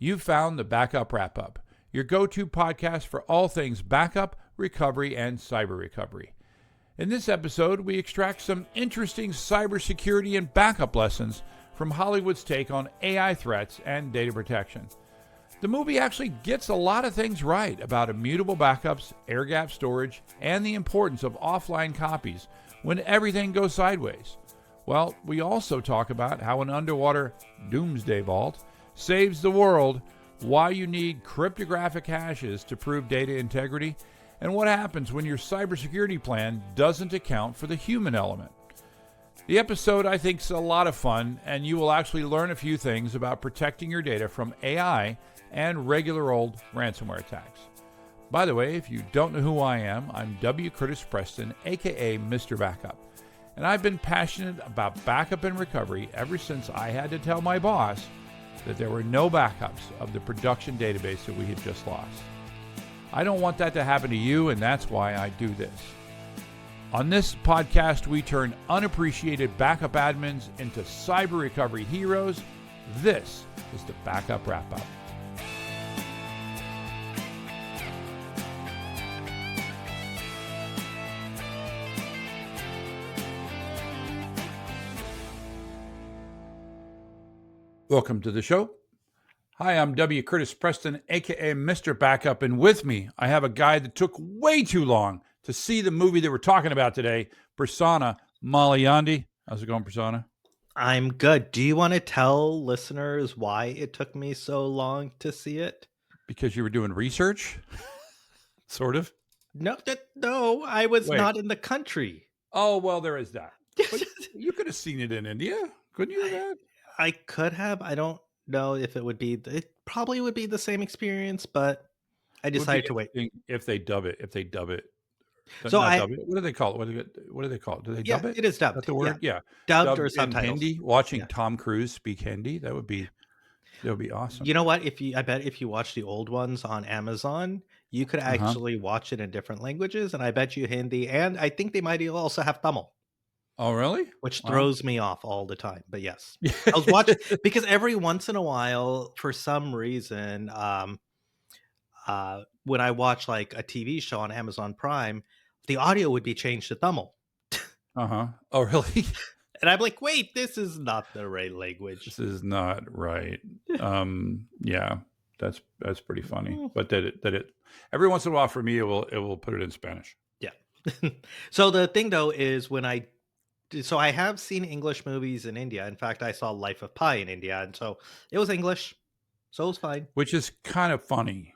You've found the Backup Wrap Up, your go-to podcast for all things backup, recovery, and cyber recovery. In this episode, we extract some interesting cybersecurity and backup lessons from Hollywood's take on AI threats and data protection. The movie actually gets a lot of things right about immutable backups, air-gap storage, and the importance of offline copies when everything goes sideways. Well, we also talk about how an underwater doomsday vault saves the world, why you need cryptographic hashes to prove data integrity, and what happens when your cybersecurity plan doesn't account for the human element. The episode, I think, is a lot of fun, and you will actually learn a few things about protecting your data from AI and regular old ransomware attacks. By the way, if you don't know who I am, I'm W. Curtis Preston, aka Mr. Backup. And I've been passionate about backup and recovery ever since I had to tell my boss that there were no backups of the production database that we had just lost. I don't want that to happen to you, and that's why I do this. On this podcast, we turn unappreciated backup admins into cyber recovery heroes. This is the Backup Wrap Up. Welcome to the show. Hi, I'm W. Curtis Preston, aka Mr. Backup, and with me, I have a guy that took way too long to see the movie that we're talking about today, Prasanna Malaiyandi. How's it going, Prasanna? I'm good. Do you want to tell listeners why it took me so long to see it? Because you were doing research? Sort of? No, I was not in the country. Oh, well, there is that. But you could have seen it in India, couldn't you? Have? I could have. I don't know if it would be. It probably would be the same experience, but I decided to wait. If they dub it. So what do they call it? What do they call it? Do they dub it? It is dubbed. That's the word? Yeah. Dubbed or subtitles. Hindi, watching Tom Cruise speak Hindi, that would be awesome. You know what? I bet if you watch the old ones on Amazon, you could actually watch it in different languages, and I bet you Hindi, and I think they might also have Tamil. Oh, really? Which throws me off all the time. But yes, I was watching because every once in a while, for some reason, when I watch like a TV show on Amazon Prime, the audio would be changed to Tamil. Oh, really? And I'm like, wait, this is not the right language. This is not right. Yeah, that's pretty funny. But that it every once in a while for me, it will put it in Spanish. Yeah. So the thing though is so I have seen English movies in India. In fact, I saw Life of Pi in India, and so it was English, so it was fine. Which is kind of funny,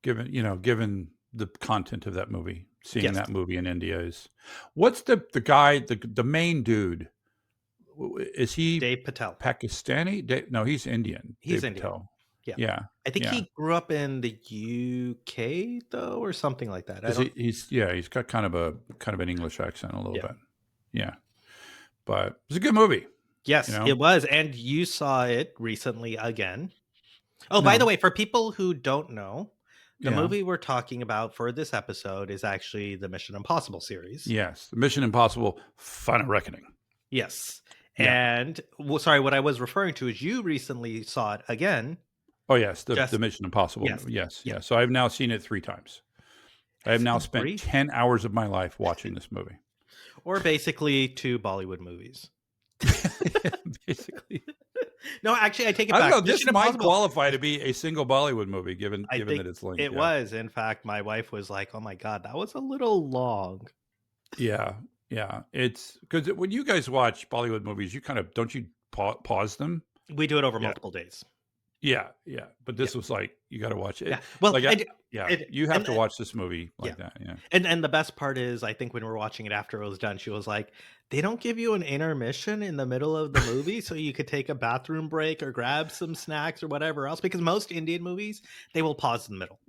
given the content of that movie. Seeing that movie in India is. What's the guy, the main dude? Is he Dev Patel? Pakistani? No, he's Indian. He's Dev Indian. Patel. Yeah. I think he grew up in the UK though, or something like that. He's got kind of an English accent a little bit. Yeah. But it's a good movie. Yes, it was. And you saw it recently again. Oh, by the way, for people who don't know, the movie we're talking about for this episode is actually the Mission Impossible series. Yes, the Mission Impossible Final Reckoning. Yes. Yeah. And, sorry, what I was referring to is you recently saw it again. Oh, yes, the Mission Impossible. Yes. So I've now seen it 3 times. I have now spent 10 hours of my life watching this movie. Or basically 2 Bollywood movies. Basically. No, actually, I take it back. I don't know. This might qualify to be a single Bollywood movie, given that it's linked. It was. In fact, my wife was like, "Oh my god, that was a little long." Yeah. It's because when you guys watch Bollywood movies, you kind of don't you pause them? We do it over multiple days. Yeah. But this was like, you got to watch it. Yeah. Well, you have to watch this movie like that. Yeah. And the best part is, I think when we were watching it after it was done, she was like, they don't give you an intermission in the middle of the movie so you could take a bathroom break or grab some snacks or whatever else, because most Indian movies, they will pause in the middle.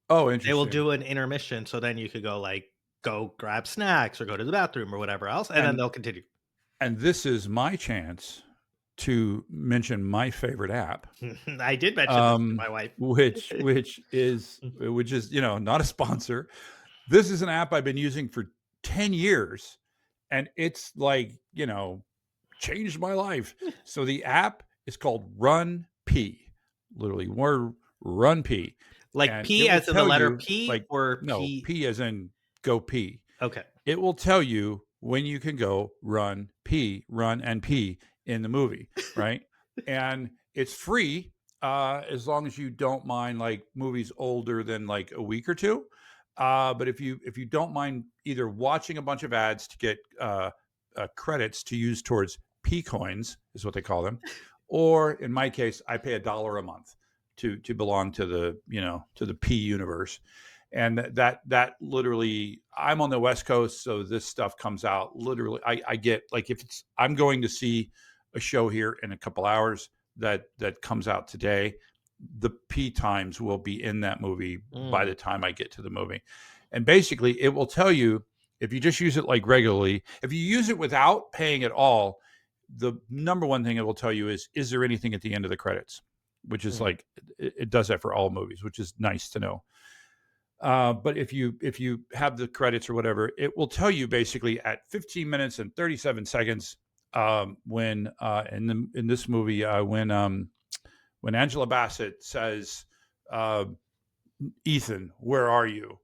Oh, interesting. They will do an intermission. So then you could go grab snacks or go to the bathroom or whatever else. And then they'll continue. And this is my chance to mention my favorite app. I did mention this to my wife, which is not a sponsor. This is an app I've been using for 10 years, and it's like changed my life. So the app is called Run P. literally word run P, Like and P it will as in the tell letter you P like or no P? P as in go pee. Okay. It will tell you when you can go run and pee in the movie, right? And it's free as long as you don't mind like movies older than like a week or two. But if you don't mind either watching a bunch of ads to get credits to use towards P coins, is what they call them, or in my case, I pay $1 a month to belong to the to the P universe, and that literally, I'm on the West Coast, so this stuff comes out literally. I get like if it's I'm going to see a show here in a couple hours that comes out today, the P times will be in that movie by Mm. the time I get to the movie, and basically it will tell you if you just use it like regularly. If you use it without paying at all, the number one thing it will tell you is there anything at the end of the credits, which is Mm. like it does that for all movies, which is nice to know. But if you have the credits or whatever, it will tell you basically at 15 minutes and 37 seconds when in this movie when Angela Bassett says, uh, "Ethan, where are you?"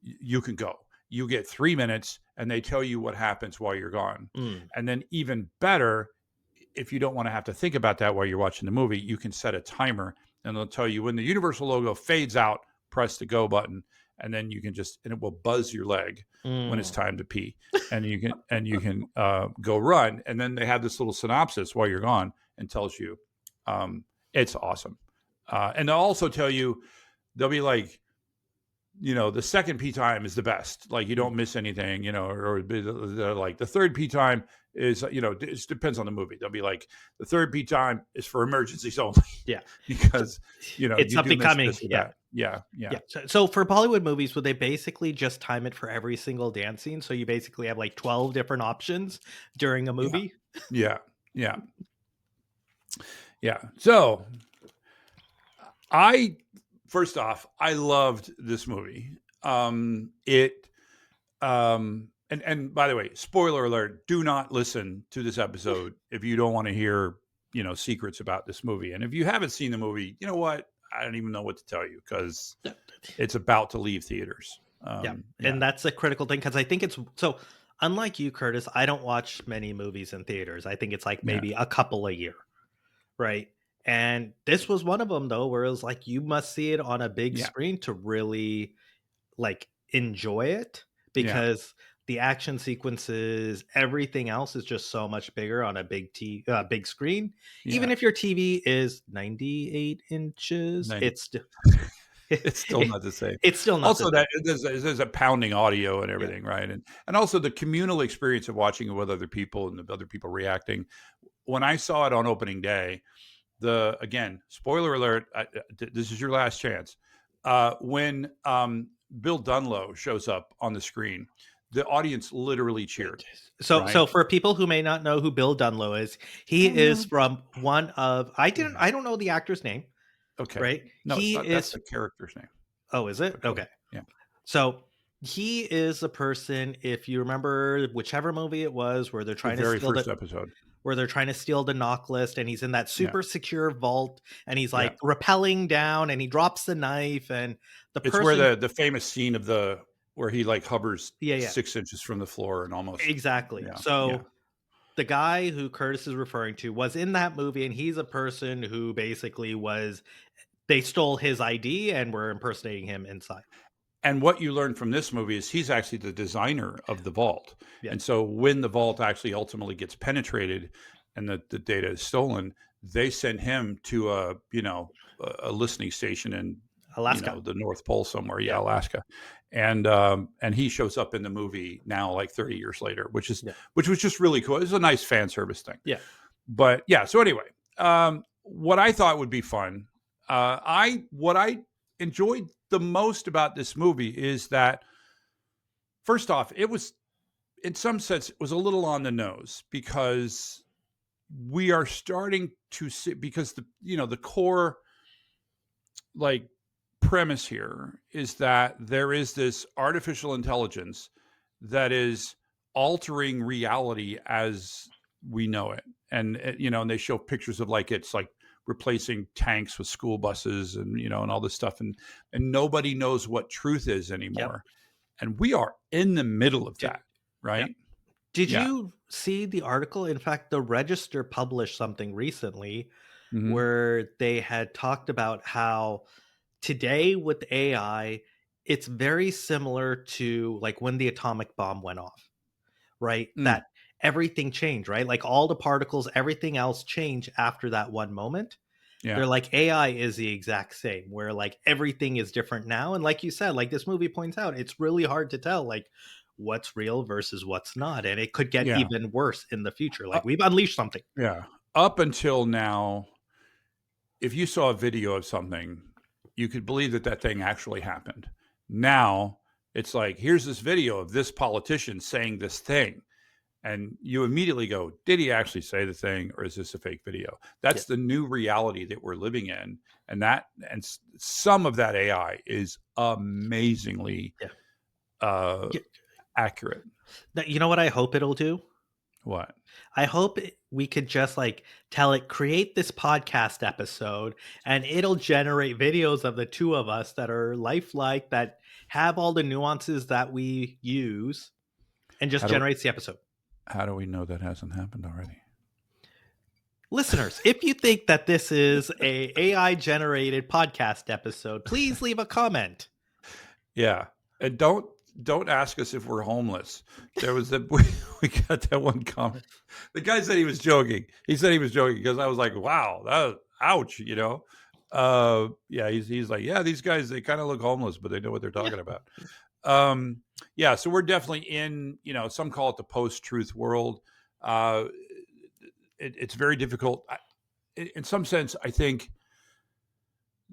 You can go. You get 3 minutes, and they tell you what happens while you're gone. Mm. And then even better, if you don't want to have to think about that while you're watching the movie, you can set a timer, and they'll tell you when the Universal logo fades out, press the go button, and then you can and it will buzz your leg when it's Mm. time to pee, and you can go run, and then they have this little synopsis while you're gone and tells you, it's awesome, and they'll also tell you they'll be like, the second P time is the best. Like you don't miss anything, or they're like the third P time is, it depends on the movie. They'll be like the third P time is for emergencies only Yeah. because, It's you up do and miss coming. this or Yeah. that. Yeah. Yeah. Yeah. So for Bollywood movies, would they basically just time it for every single dance scene? So you basically have like 12 different options during a Yeah. movie? Yeah. Yeah. Yeah. So first off, I loved this movie. And by the way, spoiler alert, do not listen to this episode if you don't want to hear, secrets about this movie. And if you haven't seen the movie, you know what? I don't even know what to tell you because it's about to leave theaters. Yeah. Yeah. And that's a critical thing because I think it's so, unlike you, Curtis, I don't watch many movies in theaters. I think it's like Yeah. maybe a couple a year. Right. And this was one of them though, where it was like you must see it on a big Yeah. screen to really like enjoy it Yeah. because the action sequences, everything else is just so much bigger on a big screen. Even Yeah. if your TV is 98 inches, 90. it's still It's still not the same. it's still not the Also, same. that there's a pounding audio and Yeah. everything, right? And also the communal experience of watching it with other people and the other people reacting. When I saw it on opening day, again, spoiler alert, this is your last chance. When Bill Dunlow shows up on the screen, the audience literally cheered. So Right? for people who may not know who Bill Dunlow is, he Oh no. is from one of I don't know the actor's name, Okay. right? No, it's He not. That's is the character's name. Oh, is it? But go ahead. Okay. Yeah. So he is a person, if you remember whichever movie it was where they're The trying to very steal first episode. the knock list and he's in that Yeah. super secure vault and he's Yeah. like rappelling down and he drops the knife and the It's where person the famous scene of where he like hovers yeah 6 inches from the floor and almost. exactly. Yeah. Yeah. So the guy who Curtis is referring to was in that movie and he's a person who basically they stole his ID and were impersonating him inside. And what you learn from this movie is he's actually the designer of the vault. Yeah. And so when the vault actually ultimately gets penetrated and the data is stolen, they send him to a listening station in Alaska. the North Pole somewhere, Yeah. Alaska. And he shows up in the movie now like 30 years later, which was just really cool. It was a nice fan service thing. Yeah. But yeah, so anyway, what I thought would be fun, what I enjoyed the most about this movie is that, first off, it was, in some sense, it was a little on the nose because we are starting to see, because the core like premise here is that there is this artificial intelligence that is altering reality as we know it. And and they show pictures of like it's like replacing tanks with school buses and, and all this stuff. And nobody knows what truth is Yep. anymore. And we are in the middle of Did, that, yep. right? Did Yeah. you see the article? In fact, the Register published something recently Hmm. where they had talked about how today with AI, it's very similar to like when the atomic bomb went off, right? Mm, That everything changed, right? Like all the particles, everything else changed after that one moment. yeah. They're like AI is the exact same, where like everything is different now. And like you said, like this movie points out, it's really hard to tell like what's real versus what's not. And it could get Yeah. even worse in the future. Uh, Like we've unleashed something. yeah. Up until now, if you saw a video of something, you could believe that that thing actually happened. Now it's like, here's this video of this politician saying this thing. And you immediately go, did he actually say the thing or is this a fake video? Yeah. That's the new reality that we're living in. And some of that AI is amazingly Yeah. Yeah. accurate. You know what I hope it'll do? What? I hope we could just like tell it, create this podcast episode, and it'll generate videos of the two of us that are lifelike, that have all the nuances that we use, and just generates the episode. How do we know that hasn't happened already? Listeners, if you think that this is a AI generated podcast episode, please leave a comment. Yeah. And don't ask us if we're homeless. There was we got that one comment. The guy said he was joking. He said he was joking because I was like, wow, that ouch, yeah, he's like, yeah, these guys, they kind of look homeless, but they know what they're talking about. Yeah, so we're definitely in, some call it the post-truth world. It's very difficult. In some sense, I think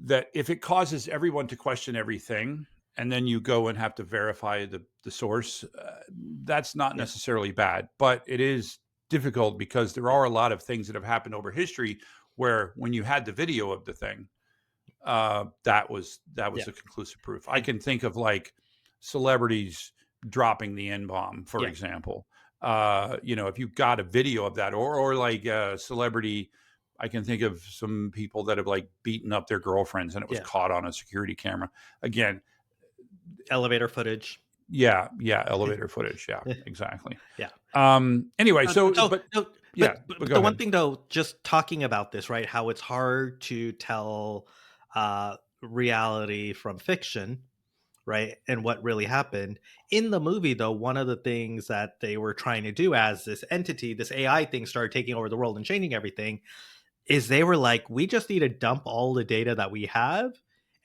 that if it causes everyone to question everything, and then you go and have to verify the source, that's not necessarily bad, but it is difficult because there are a lot of things that have happened over history where when you had the video of the thing, that was the conclusive proof. I can think of like celebrities dropping the N-bomb, for example. If you got a video of that, or like a celebrity, I can think of some people that have like beaten up their girlfriends and it was caught on a security camera. Again, elevator footage. Yeah, elevator footage. Yeah, exactly. Yeah. Anyway, but the one ahead. thing though, just talking about this, right? How it's hard to tell reality from fiction, right? And what really happened in the movie, though, one of the things that they were trying to do as this entity, this AI thing, started taking over the world and changing everything, is they were like, we just need to dump all the data that we have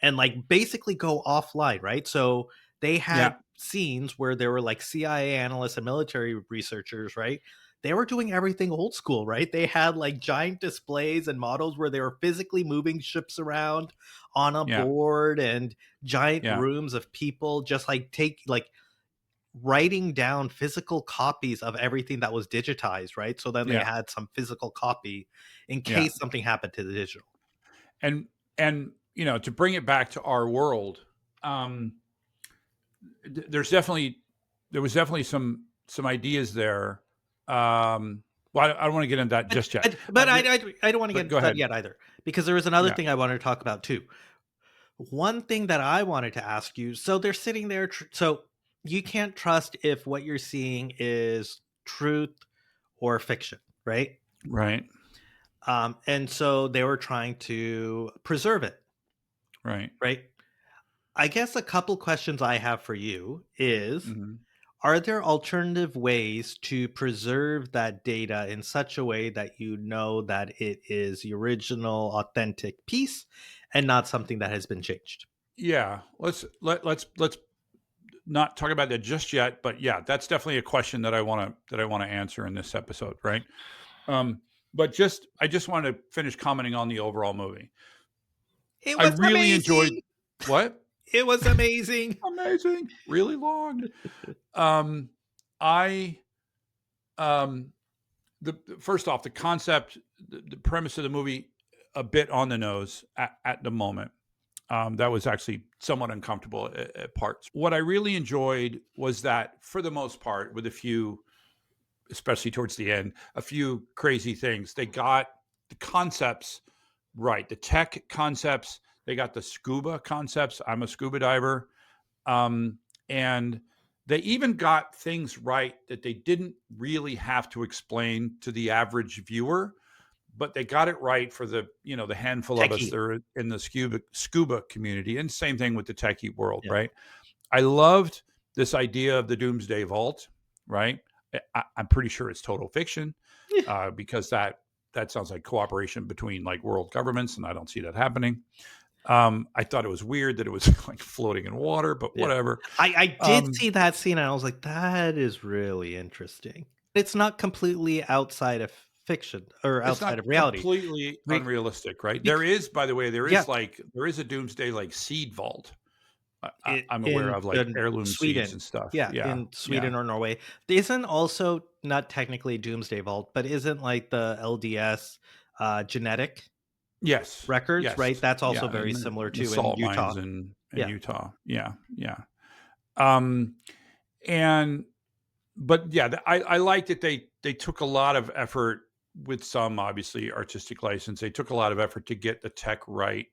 and like basically go offline, right? So they had scenes where there were like CIA analysts and military researchers, right? They were doing everything old school, right? They had like giant displays and models where they were physically moving ships around on a board, and giant rooms of people just like writing down physical copies of everything that was digitized, right? So then they had some physical copy in case something happened to the digital. And to bring it back to our world, there was definitely some ideas there. Well, I don't want to get into that just yet. But I don't want to get into that yet either, because there was another thing I wanted to talk about too. One thing that I wanted to ask you, so they're sitting there, so you can't trust if what you're seeing is truth or fiction, right? Right. And so they were trying to preserve it. Right. Right. I guess a couple questions I have for you is, are there alternative ways to preserve that data in such a way that you know that it is the original authentic piece and not something that has been changed? Yeah, let's not talk about that just yet, but yeah, that's definitely a question that I want to answer in this episode, right? But I just want to finish commenting on the overall movie. I really enjoyed what? It was amazing. Amazing. Really long. First off, the concept, the premise of the movie, a bit on the nose at the moment. That was actually somewhat uncomfortable at parts. What I really enjoyed was that, for the most part, with a few, especially towards the end, a few crazy things, they got the concepts right. The tech concepts, they got the scuba concepts. I'm a scuba diver. And they even got things right that they didn't really have to explain to the average viewer, but they got it right for the the handful of us Techie. that are in the scuba community. And same thing with the techie world, Yeah. right? I loved this idea of the Doomsday Vault, right? I'm pretty sure it's total fiction, because that sounds like cooperation between like world governments, and I don't see that happening. I thought it was weird that it was like floating in water, but Yeah. whatever. I did Um, see that scene and I was like, that is really interesting. It's not completely outside of fiction or it's outside not of reality. completely Bec- unrealistic, right? bec- There is, by the way, yeah, there is a Doomsday like seed vault. it I'm aware in of like heirloom seeds Sweden. and stuff. Yeah, Yeah, in yeah, Sweden or Norway. Isn't also not technically Doomsday Vault, but isn't like the LDS genetic yes, records, right? yes, That's also yeah. very And similar the to in salt Utah. mines in Yeah. Utah. Yeah, yeah. Um, and but yeah, I like that they took a lot of effort with some obviously artistic license. They took a lot of effort to get the tech right.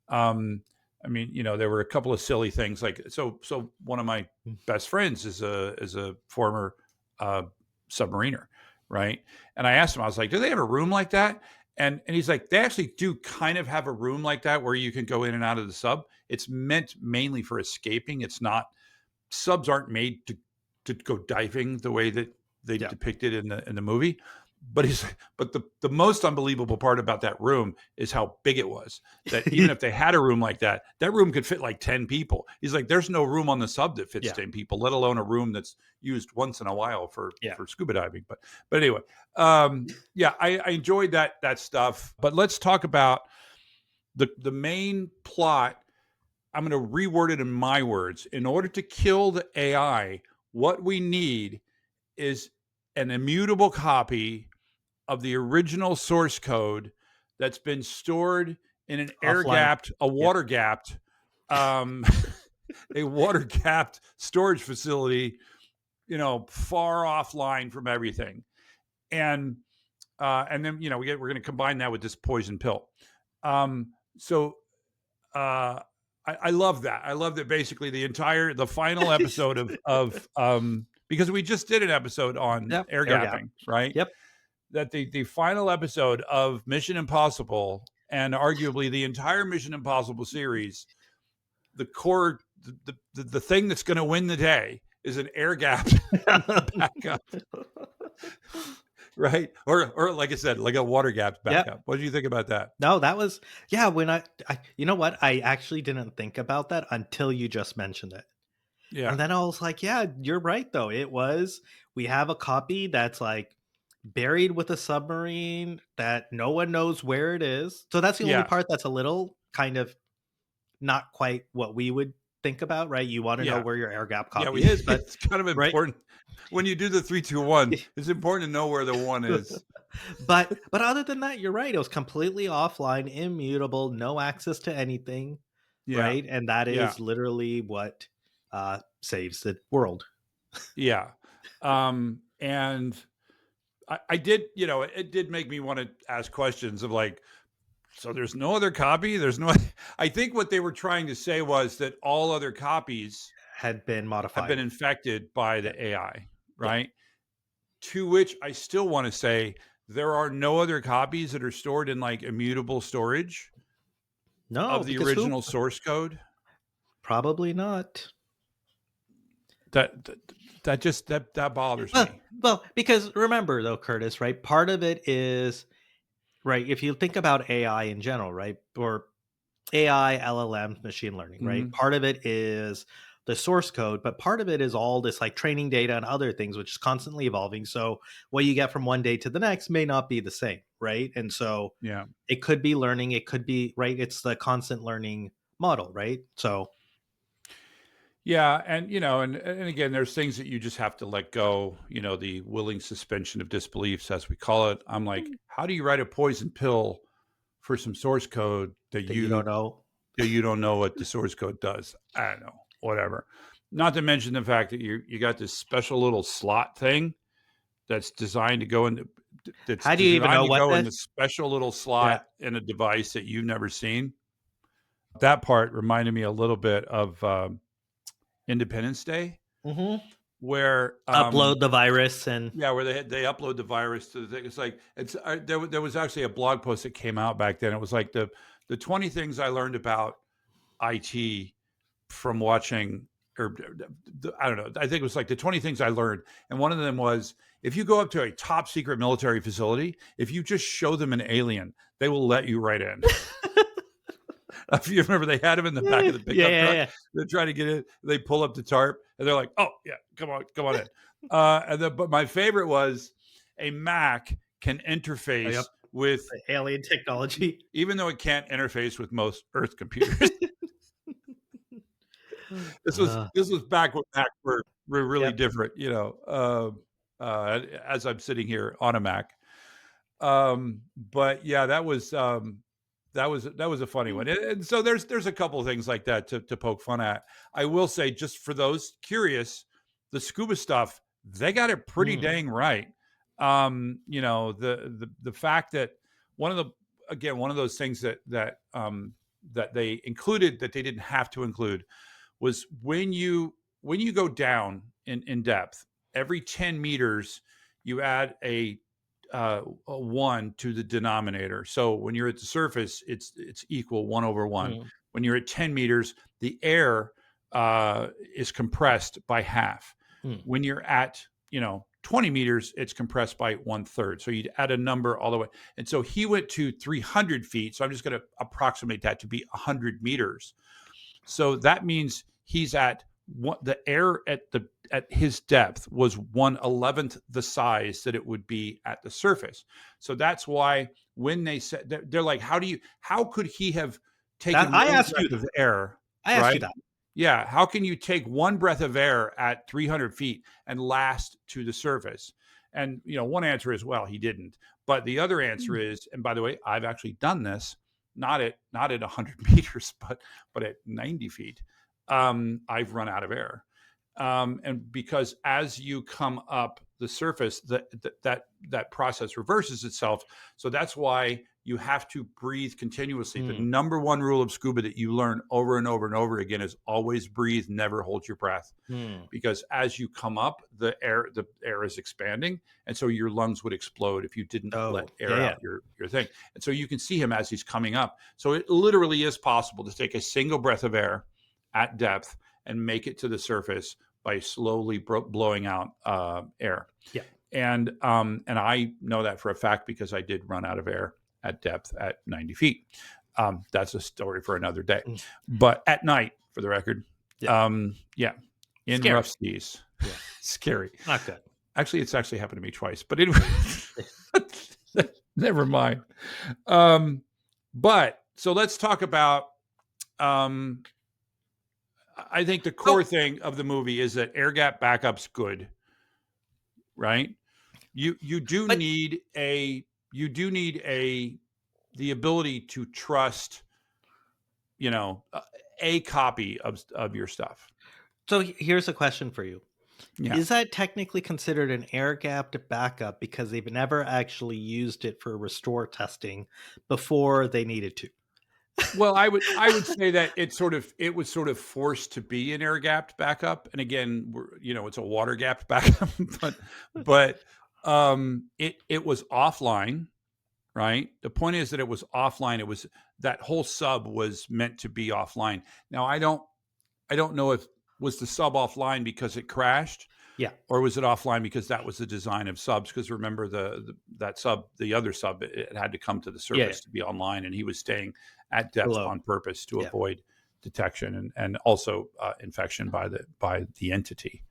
Um, I mean, there were a couple of silly things like so. One of my best friends is a former uh, submariner, right? And I asked him, I was like, "Do they have a room like that?" And he's like, "They actually do kind of have a room like that where you can go in and out of the sub. It's meant mainly for escaping. It's not subs aren't made to go diving the way that they Yeah. depicted in the movie. But the most unbelievable part about that room is how big it was. That even if they had a room like that, that room could fit like 10 people. He's like, there's no room on the sub that fits Yeah. 10 people, let alone a room that's used once in a while for Yeah. scuba diving. But anyway, yeah, I enjoyed that stuff. But let's talk about the main plot. I'm going to reword it in my words. In order to kill the AI, what we need is an immutable copy of the original source code that's been stored in an air Offline. gapped, a Yeah. water gapped, um, a water gapped storage facility, far offline from everything. And then we're going to combine that with this poison pill. So I love that. I love that basically the final episode of because we just did an episode on Yep. air Air gap. gapping, right? Yep. That the final episode of Mission Impossible and arguably the entire Mission Impossible series, the core the thing that's going to win the day is an air gap backup, right? Or like I said, like a water gap backup. Yep. What do you think about that? No, that was when I you know what? I actually didn't think about that until you just mentioned it. Yeah. And then I was like, yeah, you're right though. We have a copy that's like buried with a submarine that no one knows where it is. So that's the only Yeah. part that's a little kind of not quite what we would think about, right? You want to know Yeah. where your air gap Yeah, copy is, but it's kind of right? important when you do the 3, 2, 1. It's important to know where the one is. but other than that, you're right. It was completely offline, immutable, no access to anything, Yeah, right? And that yeah, is literally what saves the world. yeah. And I did, it did make me want to ask questions of like, so there's no other copy. There's no. I think what they were trying to say was that all other copies Had been have modified. been infected by the AI, Yeah. right? To which I still want to say there are no other copies that are stored in like immutable storage No, of the because original source code. probably not. That bothers me. Well, because remember though, Curtis, right? Part of it is right. If you think about AI in general, right, or AI, LLM, machine learning, right? Mhm. Part of it is the source code, but part of it is all this like training data and other things, which is constantly evolving. So what you get from one day to the next may not be the same, right? And so Yeah. it could be learning, it could be right. It's the constant learning model, right? So Yeah, and and again, there's things that you just have to let go. The willing suspension of disbeliefs, as we call it. I'm like, how do you write a poison pill for some source code that that you don't know. you don't know what the source code does? I don't know, whatever. Not to mention the fact that you got this special little slot thing that's designed to go into that's How do you even designed know to what go in this? the special little Yeah. slot in a device that you've never seen. That part reminded me a little bit of Independence Day, hmm where Upload the virus and yeah, where they upload the virus to the thing. It's like there was actually a blog post that came out back then. It was like the 20 things I learned about IT from watching, or I don't know. I think it was like the 20 things I learned, and one of them was if you go up to a top secret military facility, if you just show them an alien, they will let you right in. If you remember, they had him in the back of the yeah, pickup truck. yeah. They're trying to get in. They pull up the tarp, and they're like, "Oh yeah, come on in." But my favorite was a Mac can interface Yep. with, The alien technology. even though it can't interface with most Earth computers. This was back when Macs were really Yep. different, as I'm sitting here on a Mac. But yeah, that was a funny one. And so there's a couple of things like that to poke fun at. I will say, just for those curious, the scuba stuff, they got it pretty dang right. The fact that one of those things that they included that they didn't have to include was when you go down in depth, every 10 meters you add a 1 to the denominator. So when you're at the surface, it's equal 1/1. When you're at 10 meters, the air is compressed by half. When you're at 20 meters, it's compressed by 1/3. So you'd add a number all the way. And so he went to 300 feet. So I'm just going to approximate that to be 100 meters. So that means he's at the air at his depth was 1/11th the size that it would be at the surface. So that's why when they said, they're like, how could he have taken I one asked you breath of that. air? I asked you Right? that. Yeah. How can you take one breath of air at 300 feet and last to the surface? And one answer is, well, he didn't. But the other answer is, and by the way, I've actually done this, not at 100 meters, but at 90 feet. I've run out of air. And because as you come up the surface, that process reverses itself. So that's why you have to breathe continuously. The number one rule of scuba that you learn over and over and over again is always breathe, never hold your breath. Because as you come up, the air is expanding, and so your lungs would explode if you didn't let air out your thing. And so you can see him as he's coming up. So it literally is possible to take a single breath of air at depth and make it to the surface by slowly blowing out air. Yeah. And I know that for a fact because I did run out of air at depth at 90 feet. That's a story for another day. But at night, for the record, in Scary. rough seas, scary. Not good. Actually, it's actually happened to me twice, but anyway, never mind. But so let's talk about, I think the core thing of the movie is that air gap backup's good, right? You do need the ability to trust, a copy of your stuff. So here's a question for you. Yeah. Is that technically considered an air gapped backup because they've never actually used it for restore testing before they needed to? Well, I would say that it was sort of forced to be an air gapped backup, and again, it's a water gapped backup, but it was offline, right? The point is that it was offline. It was that whole sub was meant to be offline. Now I don't know if was the sub offline because it crashed, or was it offline because that was the design of subs? Because remember the other sub, it had to come to the surface to be online, and he was staying at depth on purpose to avoid detection and also infection by the entity.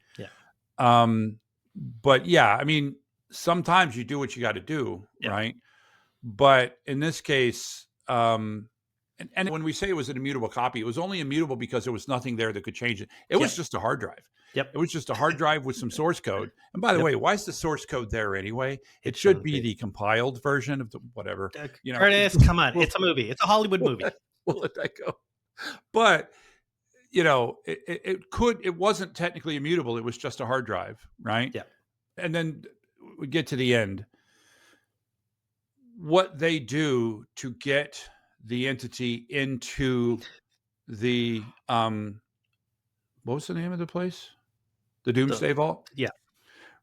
But yeah, I mean, sometimes you do what you got to do, right? But in this case, and when we say it was an immutable copy, it was only immutable because there was nothing there that could change it. It was just a hard drive. It was just a hard drive with some source code. And by the way, why is the source code there anyway? It should be the compiled version of the whatever. Curtis, come on. It's a movie. It's a Hollywood movie. We'll let that go. But, it wasn't technically immutable. It was just a hard drive, right? Yeah. And then we get to the end. what they do to get the entity into the what was the name of the place? The Doomsday Vault? Yeah.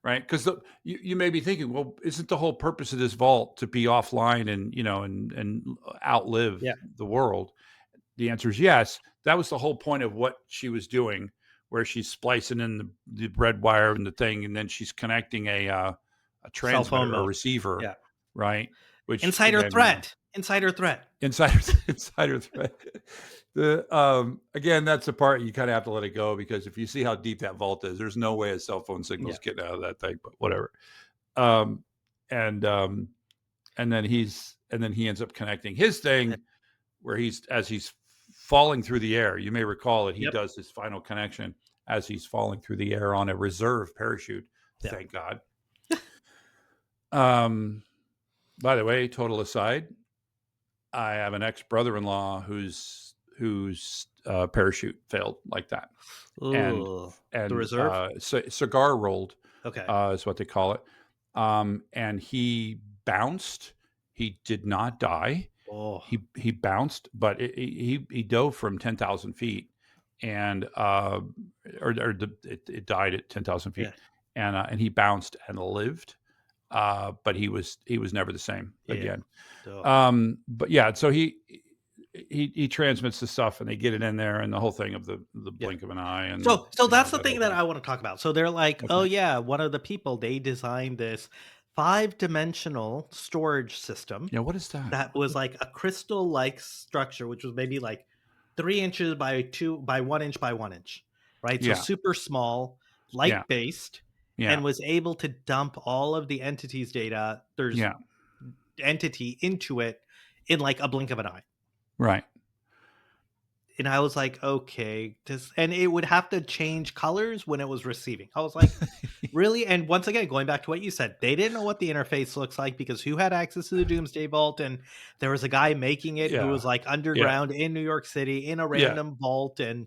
Right? Because you may be thinking, well, isn't the whole purpose of this vault to be offline and and outlive Yeah. the world? The answer is yes. That was the whole point of what she was doing, where she's splicing in the red wire and the thing, and then she's connecting a Cell phone transmitter or mode. receiver, Yeah. right? Which Insider again, threat. Insider threat. insider threat. Again, that's the part you kind of have to let it go, because if you see how deep that vault is, there's no way a cell phone signal is getting out of that thing. But whatever. Um, and then he ends up connecting his thing, where as he's falling through the air. You may recall that he Yep. does his final connection as he's falling through the air on a reserve parachute. Yeah. Thank God. By the way, total aside, I have an ex-brother-in-law whose parachute failed like that. Ooh. And The reserve? cigar rolled, Okay. is what they call it. And he bounced. He did not die. Oh. He bounced, but he dove from 10,000 feet, and it died at 10,000 feet, Yeah. and he bounced and lived, but he was never the same again. But yeah, so he transmits the stuff, and they get it in there, and the whole thing of the blink of an eye, and so that's the thing that I want to talk about. So they're like, Okay. oh yeah, one of the people, they designed this 5-dimensional storage system. Yeah, what is that? That was like a crystal-like structure, which was maybe like 3 inches by 1 inch by 1 inch, right? So Yeah. super small, light-based, Yeah. and was able to dump all of the entity's data, entity into it in like a blink of an eye. Right. And I was like, okay, and it would have to change colors when it was receiving. I was like, really? And once again, going back to what you said, they didn't know what the interface looks like, because who had access to the Doomsday Vault? And there was a guy making it who was like underground in New York City in a random vault. And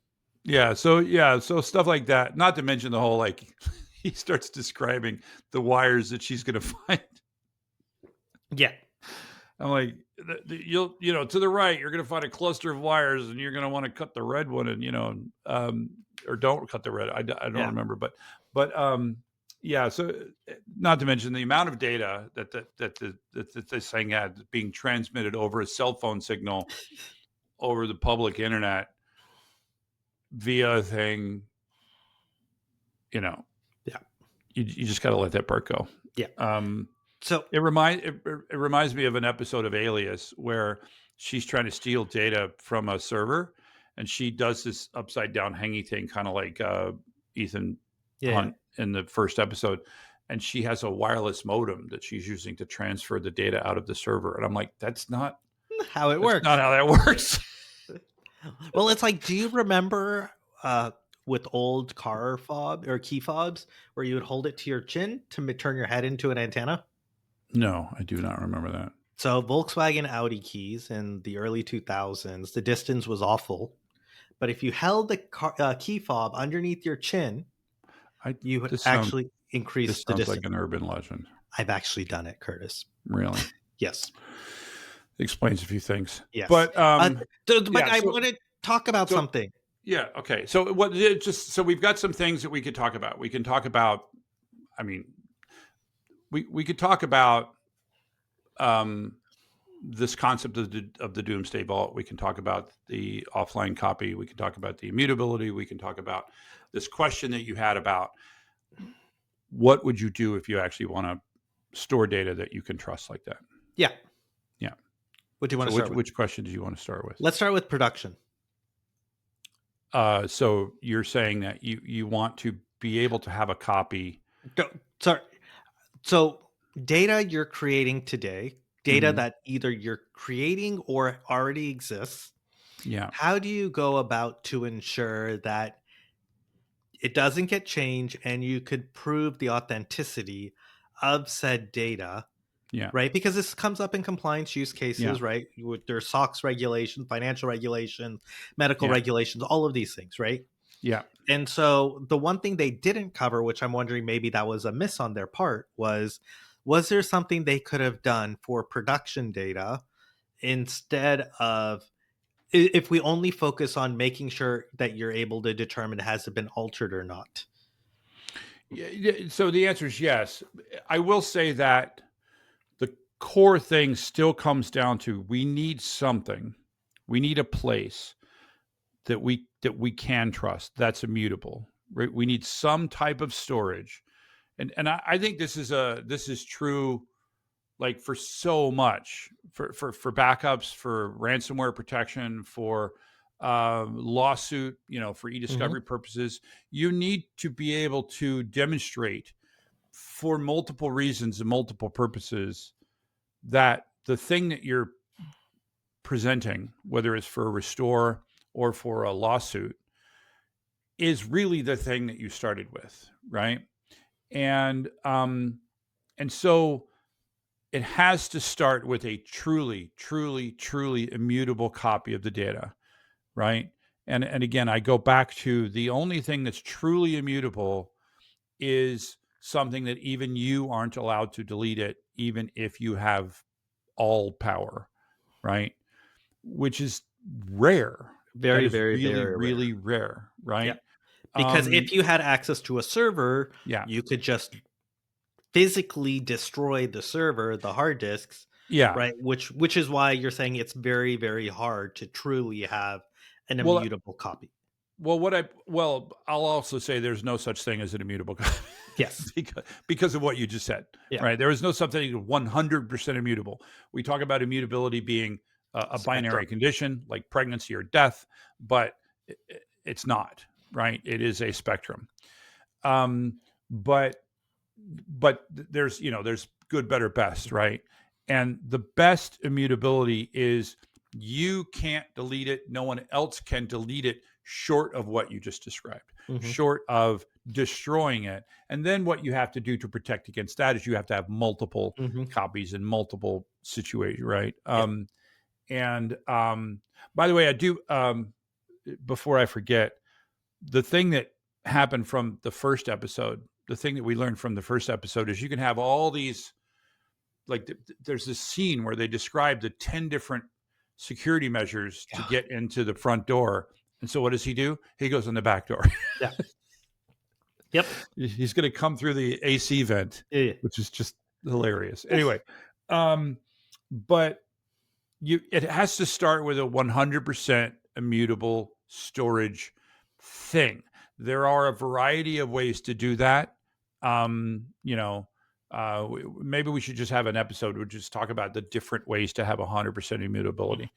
so stuff like that. Not to mention the whole, like, he starts describing the wires that she's going to find. Yeah. I'm like, you'll, to the right, you're going to find a cluster of wires, and you're going to want to cut the red one, and, or don't cut the red. I don't remember, but yeah. So not to mention the amount of data that this thing had being transmitted over a cell phone signal over the public internet via a thing, you just got to let that part go. Yeah. So it reminds me of an episode of Alias where she's trying to steal data from a server, and she does this upside down hangy thing, kind of like Ethan Hunt in the first episode, and she has a wireless modem that she's using to transfer the data out of the server. And I'm like, that's not how it works. Not how that works. Well, it's like, do you remember with old car fob or key fobs where you would hold it to your chin to turn your head into an antenna? No, I do not remember that. So Volkswagen Audi keys in the early 2000s, the distance was awful. But if you held the key fob underneath your chin, you would actually increase the distance. This sounds like an urban legend. I've actually done it, Curtis. Really? Yes. Explains a few things. Yes. But I want to talk about something. Yeah. Okay. So so we've got some things that we could talk about. We can talk about, we could talk about this concept of the Doomsday Vault. We can talk about the offline copy. We can talk about the immutability. We can talk about this question that you had about what would you do if you actually want to store data that you can trust like that? Yeah. Yeah. What do you want to start with? Which question do you want to start with? Let's start with production. So you're saying that you want to be able to have a copy. Sorry. So data you're creating today, data that either you're creating or already exists. Yeah. How do you go about to ensure that it doesn't get changed and you could prove the authenticity of said data? Yeah. Right. Because this comes up in compliance use cases, right? There's SOX regulations, financial regulations, medical regulations, all of these things, right? Yeah. And so the one thing they didn't cover, which I'm wondering maybe that was a miss on their part, was was there something they could have done for production data instead of, if we only focus on making sure that you're able to determine has it been altered or not? So the answer is yes. I will say that the core thing still comes down to we need something. We need a place that we can trust that's immutable. Right? We need some type of storage. And I think this is true like for so much for backups, for ransomware protection, for lawsuit, for Hmm. e-discovery purposes. You need to be able to demonstrate for multiple reasons and multiple purposes that the thing that you're presenting, whether it's for a restore or for a lawsuit, is really the thing that you started with, right? And so it has to start with a truly, truly, truly immutable copy of the data, right? And again, I go back to the only thing that's truly immutable is something that even you aren't allowed to delete it, even if you have all power, right? Which is rare. That Very, is very, really, very rare. really rare, Yeah. right? Because Um, if you had access to a server, yeah, you could just physically destroy the server, the hard disks, yeah. right? Which is why you're saying it's very, very hard to truly have an Well, immutable copy. I'll also say there's no such thing as an immutable copy Yes. because of what you just said, Yeah. right? There is no something 100% immutable. We talk about immutability being a binary Spectrum. condition like pregnancy or death, but it's not, right? It is a spectrum. Um, but there's good, better, best, right? And the best immutability is you can't delete it. No one else can delete it short of what you just described, Mhm. short of destroying it. And then what you have to do to protect against that is you have to have multiple Mhm. copies in multiple situations, right? Yeah. And by the way, I do, before I forget, the thing that happened from the first episode, the thing that we learned from the first episode is you can have all these, like, there's this scene where they describe the 10 different security measures to Yeah. get into the front door. And so what does he do? He goes in the back door. Yeah. Yep. He's going to come through the AC vent, Yeah, yeah. which is just hilarious. Anyway, um, but it has to start with a 100% immutable storage thing. There are a variety of ways to do that. Um, you know, Maybe we should just have an episode where we just talk about the different ways to have 100% immutability.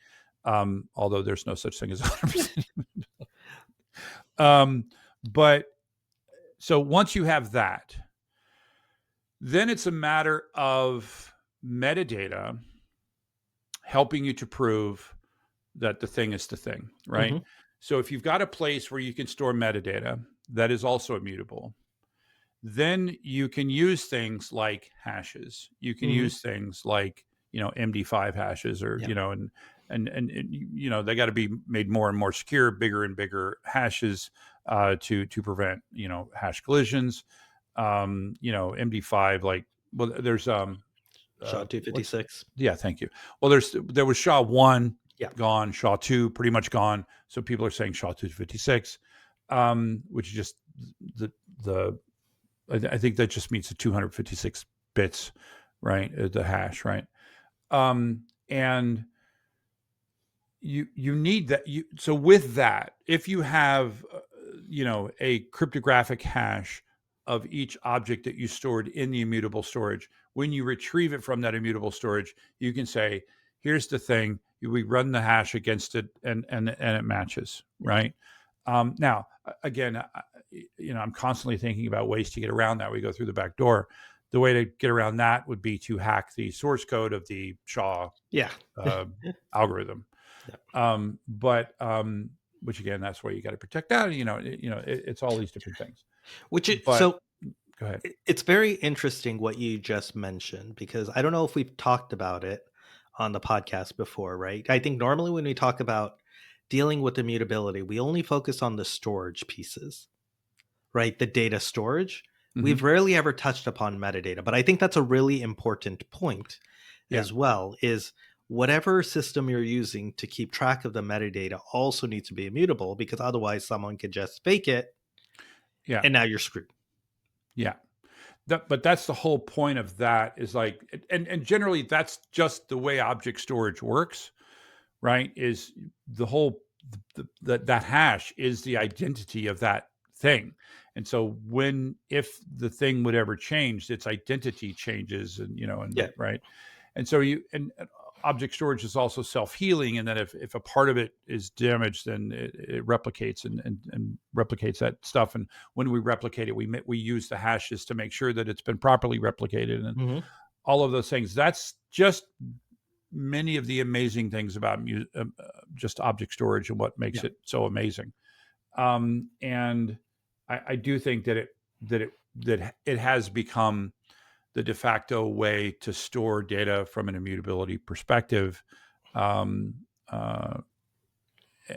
Although there's no such thing as 100%. um, but so once you have that, then it's a matter of metadata helping you to prove that the thing is the thing, right? Mhm. So if you've got a place where you can store metadata that is also immutable, then you can use things like hashes. You can Mhm. use things like, MD5 hashes, or, Yeah. they got to be made more and more secure, bigger and bigger hashes to prevent, hash collisions. MD5, like, well, there's SHA what's 256. yeah, thank you. Well, there was SHA one Yeah. gone, SHA two pretty much gone. So people are saying SHA 256, which is just the the I think that just means the 256 bits, right? The hash, right? And you need that. So with that, if you have a cryptographic hash of each object that you stored in the immutable storage, when you retrieve it from that immutable storage, you can say, here's the thing, we run the hash against it, and it matches, right? Now, again, I'm constantly thinking about ways to get around that. We go through the back door. The way to get around that would be to hack the source code of the SHA Yeah. uh, algorithm. Yeah. Which again, that's why you got to protect that. It's all these different things. Which it, But so go ahead. it's very interesting what you just mentioned, because I don't know if we've talked about it on the podcast before, right? I think normally when we talk about dealing with immutability, we only focus on the storage pieces, right? The data storage. we've rarely ever touched upon metadata, but I think that's a really important point Yeah. as well, is whatever system you're using to keep track of the metadata also needs to be immutable, because otherwise someone could just fake it Yeah. and now you're screwed. Yeah. But that's the whole point of that, is like, and generally that's just the way object storage works, right? Is the whole, that hash is the identity of that thing. And so if the thing would ever change, its identity changes, and, Yeah. right. And so and object storage is also self-healing, and that if a part of it is damaged, then it replicates and replicates that stuff. And when we replicate it, we use the hashes to make sure that it's been properly replicated, and all of those things. That's just many of the amazing things about just object storage and what makes it so amazing. And I do think that it has become the de facto way to store data from an immutability perspective, and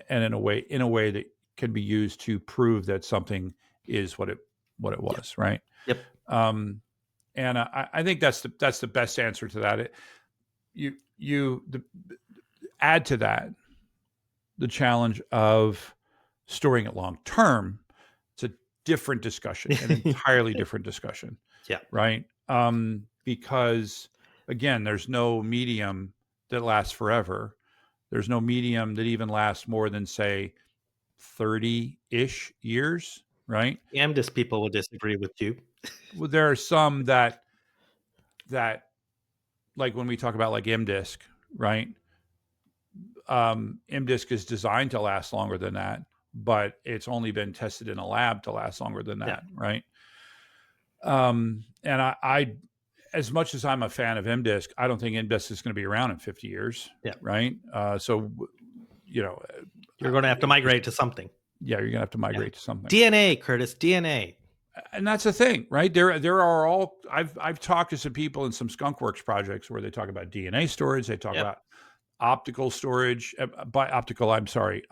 in a way that can be used to prove that something is what it was, right? Yep. And I think that's the best answer to that. Add to that the challenge of storing it long term. It's a different discussion, an entirely different discussion. Yeah. Right. Because again, there's no medium that lasts forever. There's no medium that even lasts more than, say, 30-ish years, right? MDisk people will disagree with you. Well, there are some that like when we talk about like MDisk, right? MDisk is designed to last longer than that, but it's only been tested in a lab to last longer than that, right? And I, as much as I'm a fan of MDisk, I don't think MDisk is going to be around in 50 years. Yeah. Right. So, you're going to have to migrate to something. Yeah, you're going to have to migrate to something. DNA, Curtis, DNA. And that's the thing, right? There are all, I've talked to some people in some Skunkworks projects where they talk about DNA storage. They talk about optical storage. By optical, I'm sorry,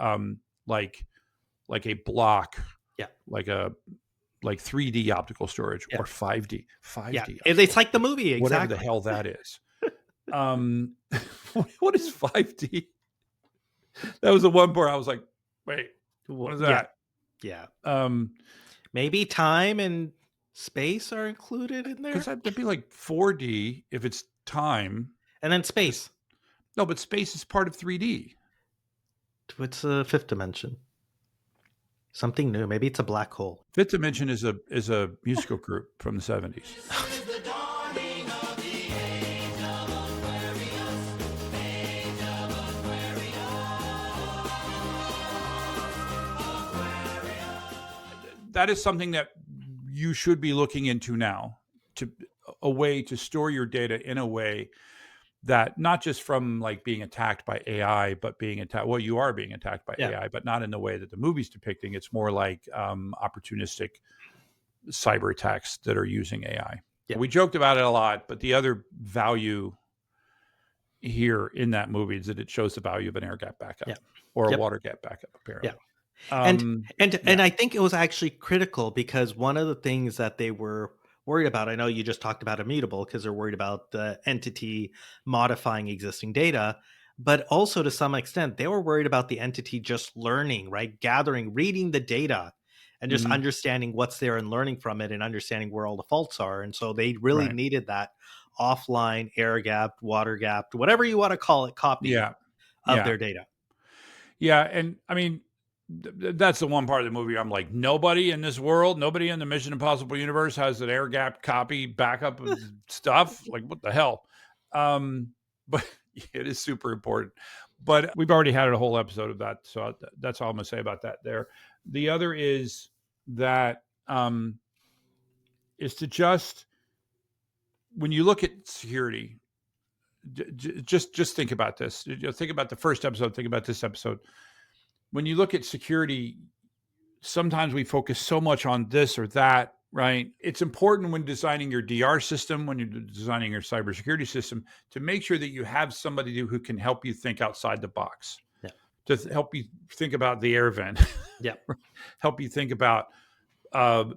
like a block. Yeah. Like 3D optical storage or 5D. 5D. Yeah. It's like the movie, exactly. Whatever the hell that is. What is 5D? That was the one part I was like, wait, what is that? Yeah. Maybe time and space are included in there? Because that'd be like 4D if it's time. And then space. No, but space is part of 3D. What's the fifth dimension? Something new. Maybe it's a black hole. Fifth Dimension is a musical group from the 70s. That is something that you should be looking into now, to a way to store your data in a way that not just from like being attacked by AI, but being attacked. Well, you are being attacked by AI, but not in the way that the movie's depicting. It's more like opportunistic cyber attacks that are using AI. Yeah. We joked about it a lot, but the other value here in that movie is that it shows the value of an air gap backup or a water gap backup, apparently. Yeah. And I think it was actually critical, because one of the things that they were worried about, I know you just talked about immutable because they're worried about the entity modifying existing data, but also to some extent they were worried about the entity just learning, right? Gathering, reading the data and just understanding what's there and learning from it and understanding where all the faults are. And so they really needed that offline air gapped, water gapped, whatever you want to call it, copy of their data. Yeah. And I mean, that's the one part of the movie I'm like, nobody in this world, nobody in the Mission Impossible universe has an air gap copy backup of stuff. Like, what the hell? But it is super important. But we've already had a whole episode of that, so that's all I'm gonna say about that there. The other is that is to just, when you look at security, just think about this. Think about the first episode, think about this episode. When you look at security, sometimes we focus so much on this or that, right? It's important when designing your DR system, when you're designing your cybersecurity system, to make sure that you have somebody who can help you think outside the box, to help you think about the air vent, help you think about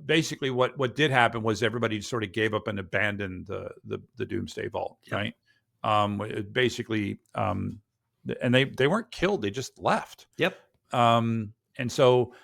basically what did happen was everybody sort of gave up and abandoned the Doomsday Vault, Yep. right? Basically, and they weren't killed; they just left. Yep. And so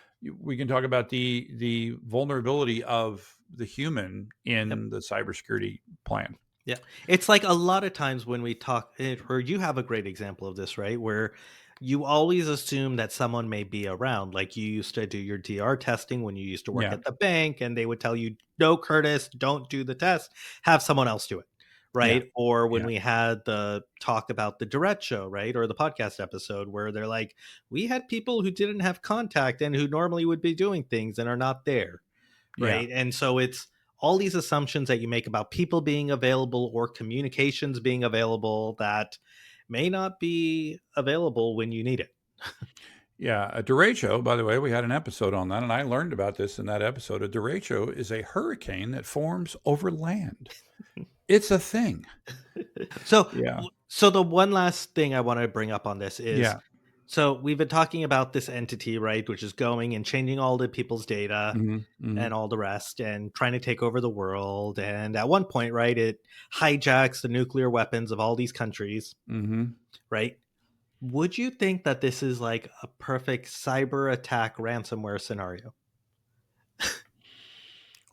we can talk about the vulnerability of the human in the cybersecurity plan. Yeah. It's like a lot of times when we talk, or you have a great example of this, right? Where you always assume that someone may be around. Like you used to do your DR testing when you used to work Yeah. at the bank, and they would tell you, no, Curtis, don't do the test, have someone else do it. Right. Or when Yeah. we had the talk about the Direct Show, right? Or the podcast episode where they're like, we had people who didn't have contact and who normally would be doing things and are not there. Right. And so it's all these assumptions that you make about people being available or communications being available that may not be available when you need it. Yeah, a derecho, by the way, we had an episode on that, and I learned about this in that episode. A derecho is a hurricane that forms over land. It's a thing. So, Yeah. so the one last thing I want to bring up on this is, Yeah. so we've been talking about this entity, right, which is going and changing all the people's data and all the rest and trying to take over the world. And at one point, right, it hijacks the nuclear weapons of all these countries, right? Would you think that this is like a perfect cyber attack ransomware scenario?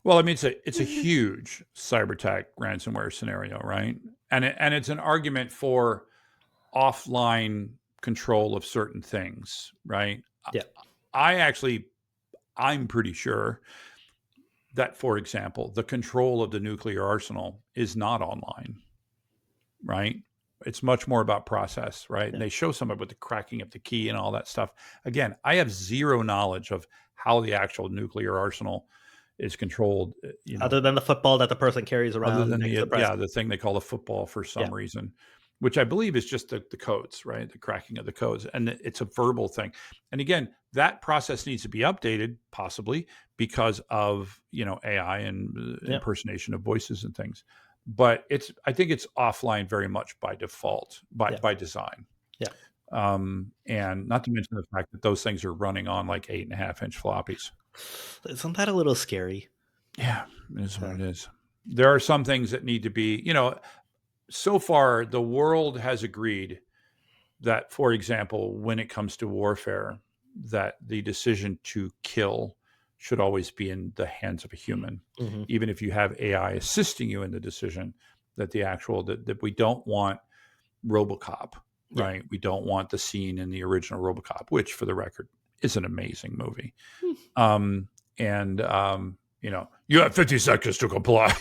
Well, I mean, it's a huge cyber attack ransomware scenario, right? And it's an argument for offline control of certain things, right? Yeah. I'm pretty sure that, for example, the control of the nuclear arsenal is not online, right? It's much more about process, right? Yeah. And they show some about the cracking of the key and all that stuff. Again, I have zero knowledge of how the actual nuclear arsenal is controlled, Other than the football that the person carries around. other than next to the the president. thing they call the football for some reason, which I believe is just the codes, right? The cracking of the codes, and it's a verbal thing. And again, that process needs to be updated, possibly because of AI and impersonation of voices and things. But I think it's offline very much by default, by design. Yeah. And not to mention the fact that those things are running on like 8.5-inch floppies. Isn't that a little scary? Yeah, it is what it is. There are some things that need to be, so far the world has agreed that, for example, when it comes to warfare, that the decision to kill should always be in the hands of a human, even if you have AI assisting you in the decision. That we don't want RoboCop, right? We don't want the scene in the original RoboCop, which, for the record, is an amazing movie. You have 50 seconds to comply.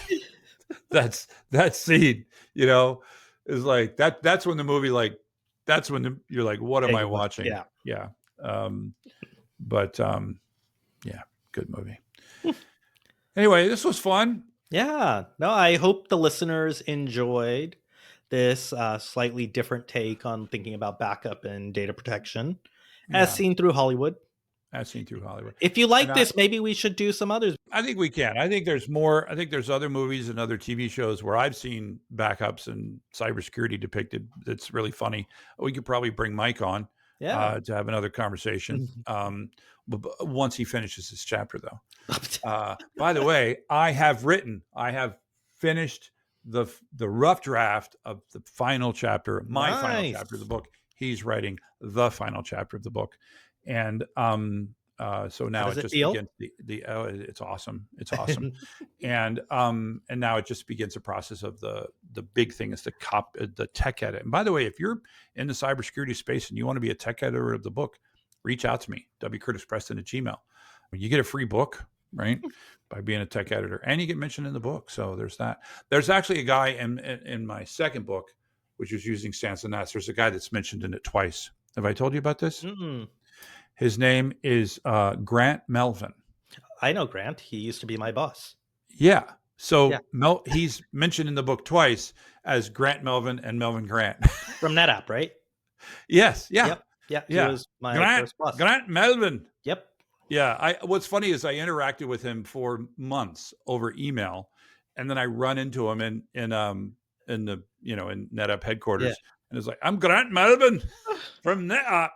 that scene, is like that. That's when the movie, you're like, what am I watching? Yeah. Good movie. Anyway, this was fun. Yeah. No, I hope the listeners enjoyed this slightly different take on thinking about backup and data protection as seen through Hollywood. If you like this, maybe we should do some others. I think we can. I think there's more. I think there's other movies and other TV shows where I've seen backups and cybersecurity depicted. That's really funny. We could probably bring Mike on to have another conversation once he finishes his chapter, though. By the way, I have finished the rough draft of the final chapter, final chapter of the book. He's writing the final chapter of the book. And so now it just begins it's awesome. It's awesome. And now it just begins the process of the big thing is the tech edit. And by the way, if you're in the cybersecurity space and you want to be a tech editor of the book, reach out to me, wcurtispreston@gmail.com. You get a free book, right? By being a tech editor, and you get mentioned in the book. So there's that. There's actually a guy in my second book, which is using Sans and Nets. There's a guy that's mentioned in it twice. Have I told you about this? His name is Grant Melvin. I know Grant. He used to be my boss. Yeah. So he's mentioned in the book twice as Grant Melvin and Melvin Grant. From NetApp, right? Yes. Yeah. Yep. Yeah. He was my first boss. Grant Melvin. Yep. Yeah. What's funny is I interacted with him for months over email, and then I run into him in the in NetApp headquarters, and it's like, I'm Grant Melvin from NetApp.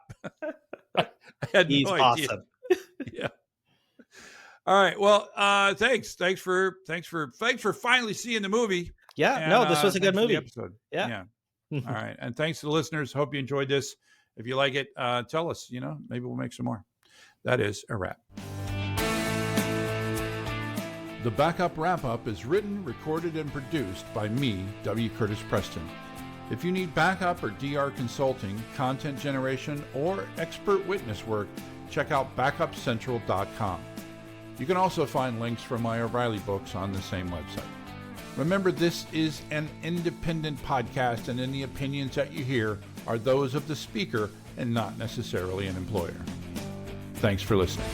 I had He's no idea. awesome. Yeah. All right. Well, thanks. Thanks for finally seeing the movie. Yeah, And, no, this was a good thanks for the movie. episode. Yeah. All right. And thanks to the listeners. Hope you enjoyed this. If you like it, tell us, maybe we'll make some more. That is a wrap. The Backup Wrap-Up is written, recorded, and produced by me, W. Curtis Preston. If you need backup or DR consulting, content generation, or expert witness work, check out backupcentral.com. You can also find links for my O'Reilly books on the same website. Remember, this is an independent podcast, and any opinions that you hear are those of the speaker and not necessarily an employer. Thanks for listening.